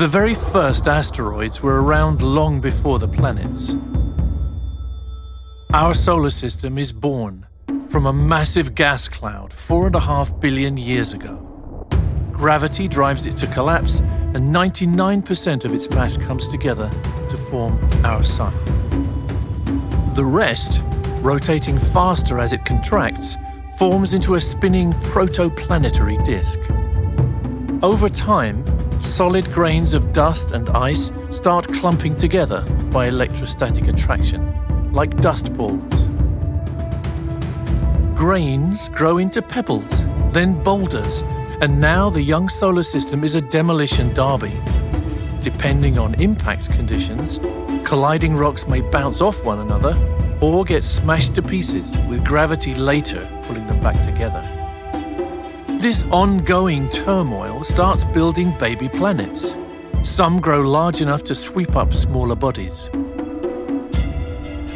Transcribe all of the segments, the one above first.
The very first asteroids were around long before the planets. Our solar system is born from a massive gas cloud 4.5 billion years ago. Gravity drives it to collapse, and 99% of its mass comes together to form our Sun. The rest, rotating faster as it contracts, forms into a spinning protoplanetary disk. Over time, solid grains of dust and ice start clumping together by electrostatic attraction, like dust balls. Grains grow into pebbles, then boulders, and now the young solar system is a demolition derby. Depending on impact conditions, colliding rocks may bounce off one another or get smashed to pieces, with gravity later pulling them back together. This ongoing turmoil starts building baby planets. Some grow large enough to sweep up smaller bodies.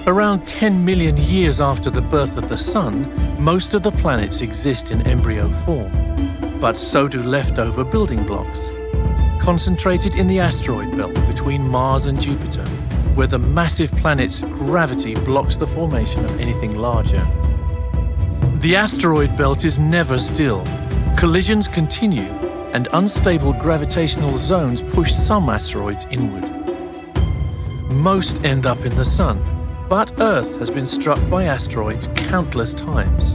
Around 10 million years after the birth of the Sun, most of the planets exist in embryo form, but so do leftover building blocks, concentrated in the asteroid belt between Mars and Jupiter, where the massive planet's gravity blocks the formation of anything larger. The asteroid belt is never still. Collisions continue, and unstable gravitational zones push some asteroids inward. Most end up in the Sun, but Earth has been struck by asteroids countless times.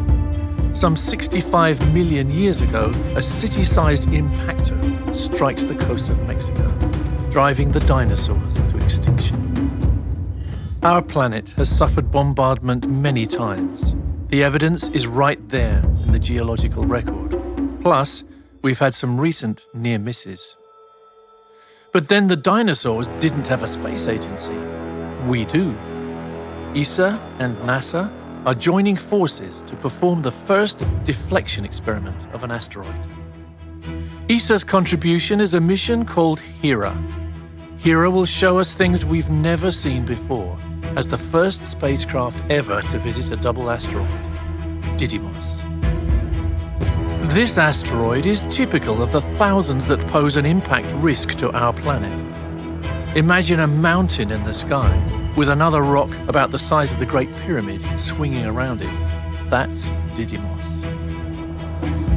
Some 65 million years ago, a city-sized impactor strikes the coast of Mexico, driving the dinosaurs to extinction. Our planet has suffered bombardment many times. The evidence is right there in the geological record. Plus, we've had some recent near misses. But then the dinosaurs didn't have a space agency. We do. ESA and NASA are joining forces to perform the first deflection experiment of an asteroid. ESA's contribution is a mission called Hera. Hera will show us things we've never seen before, as the first spacecraft ever to visit a double asteroid, Didymos. This asteroid is typical of the thousands that pose an impact risk to our planet. Imagine a mountain in the sky, with another rock about the size of the Great Pyramid swinging around it. That's Didymos.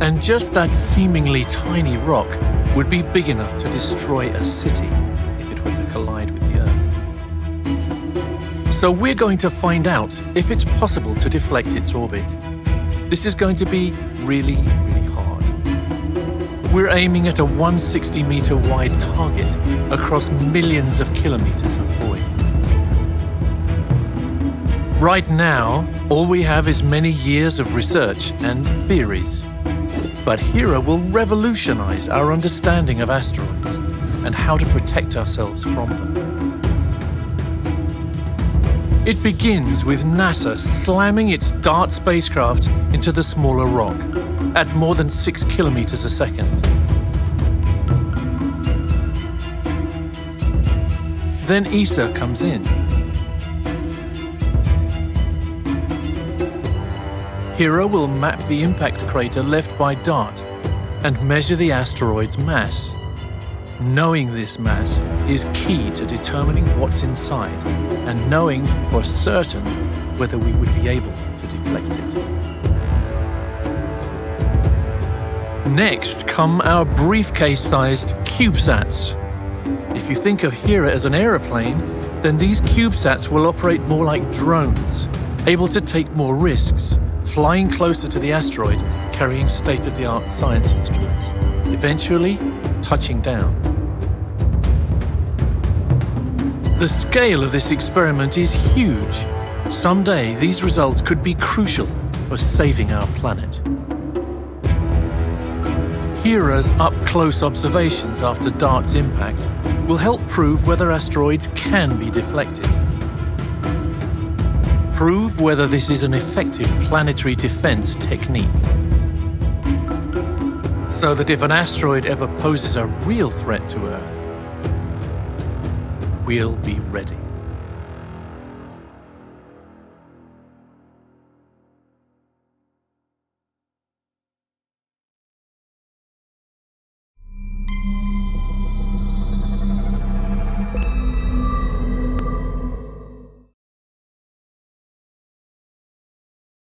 And just that seemingly tiny rock would be big enough to destroy a city if it were to collide with the Earth. So we're going to find out if it's possible to deflect its orbit. This is going to be really, really hard. We're aiming at a 160-meter wide target across millions of kilometers of void. Right now, all we have is many years of research and theories. But Hera will revolutionize our understanding of asteroids and how to protect ourselves from them. It begins with NASA slamming its DART spacecraft into the smaller rock at more than 6 kilometers a second. Then ESA comes in. Hera will map the impact crater left by DART and measure the asteroid's mass. Knowing this mass is key to determining what's inside and knowing for certain whether we would be able to deflect it. Next come our briefcase-sized CubeSats. If you think of Hera as an aeroplane, then these CubeSats will operate more like drones, able to take more risks, flying closer to the asteroid, carrying state-of-the-art science instruments, eventually touching down. The scale of this experiment is huge. Someday, these results could be crucial for saving our planet. Hera's up-close observations after DART's impact will help prove whether asteroids can be deflected. Prove whether this is an effective planetary defense technique. So that if an asteroid ever poses a real threat to Earth, we'll be ready.